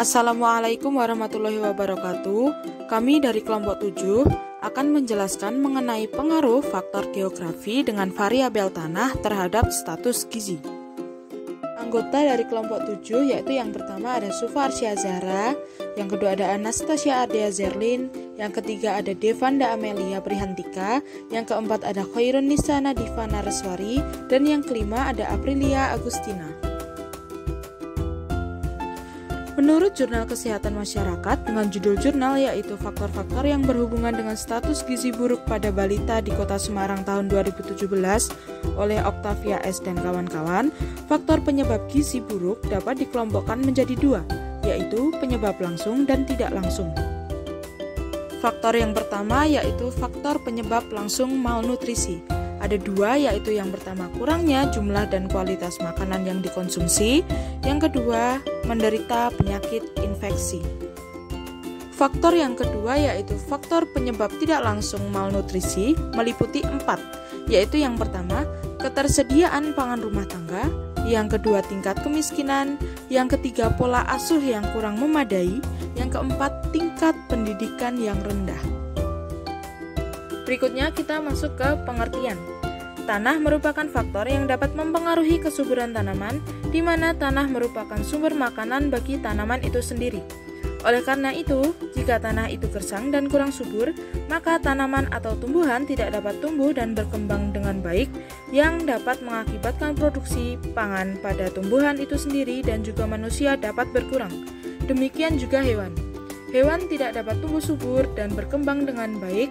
Assalamualaikum warahmatullahi wabarakatuh. Kami dari kelompok 7 akan menjelaskan mengenai pengaruh faktor geografi dengan variabel tanah terhadap status gizi. Anggota dari kelompok 7 yaitu yang pertama ada Sufa Arsya Zahra, yang kedua ada Anastasia Ardea Zerlin, yang ketiga ada Devanda Amelia Prihantika, yang keempat ada Khairun Nisa Nadifa Nareswari, dan yang kelima ada Aprilia Agustina. Menurut Jurnal Kesehatan Masyarakat dengan judul jurnal yaitu faktor-faktor yang berhubungan dengan status gizi buruk pada balita di Kota Semarang tahun 2017 oleh Octavia S. dan kawan-kawan, faktor penyebab gizi buruk dapat dikelompokkan menjadi dua, yaitu penyebab langsung dan tidak langsung. Faktor yang pertama yaitu faktor penyebab langsung malnutrisi. Ada dua, yaitu yang pertama kurangnya jumlah dan kualitas makanan yang dikonsumsi, yang kedua menderita penyakit infeksi. Faktor yang kedua yaitu faktor penyebab tidak langsung malnutrisi meliputi 4, yaitu yang pertama ketersediaan pangan rumah tangga, yang kedua tingkat kemiskinan, yang ketiga pola asuh yang kurang memadai, yang keempat tingkat pendidikan yang rendah. Berikutnya kita masuk ke pengertian. Tanah merupakan faktor yang dapat mempengaruhi kesuburan tanaman, di mana tanah merupakan sumber makanan bagi tanaman itu sendiri. Oleh karena itu, jika tanah itu gersang dan kurang subur, maka tanaman atau tumbuhan tidak dapat tumbuh dan berkembang dengan baik, yang dapat mengakibatkan produksi pangan pada tumbuhan itu sendiri dan juga manusia dapat berkurang. Demikian juga hewan. Hewan tidak dapat tumbuh subur dan berkembang dengan baik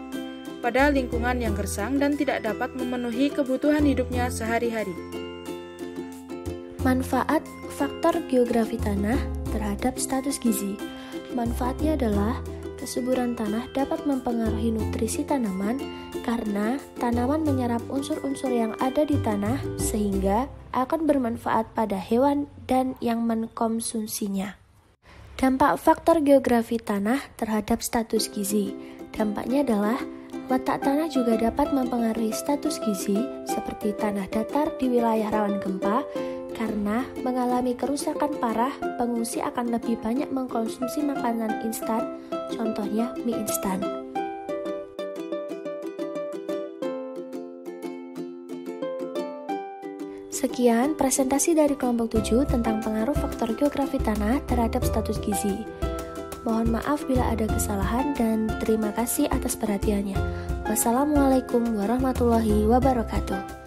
pada lingkungan yang gersang dan tidak dapat memenuhi kebutuhan hidupnya sehari-hari. Manfaat faktor geografi tanah terhadap status gizi. Manfaatnya adalah kesuburan tanah dapat mempengaruhi nutrisi tanaman karena tanaman menyerap unsur-unsur yang ada di tanah sehingga akan bermanfaat pada hewan dan yang mengkonsumsinya. Dampak faktor geografi tanah terhadap status gizi. Dampaknya adalah letak tanah juga dapat mempengaruhi status gizi seperti tanah datar di wilayah rawan gempa. Karena mengalami kerusakan parah, pengungsi akan lebih banyak mengkonsumsi makanan instan, contohnya mie instan. Sekian presentasi dari kelompok 7 tentang pengaruh faktor geografi tanah terhadap status gizi. Mohon maaf bila ada kesalahan dan terima kasih atas perhatiannya. Wassalamualaikum warahmatullahi wabarakatuh.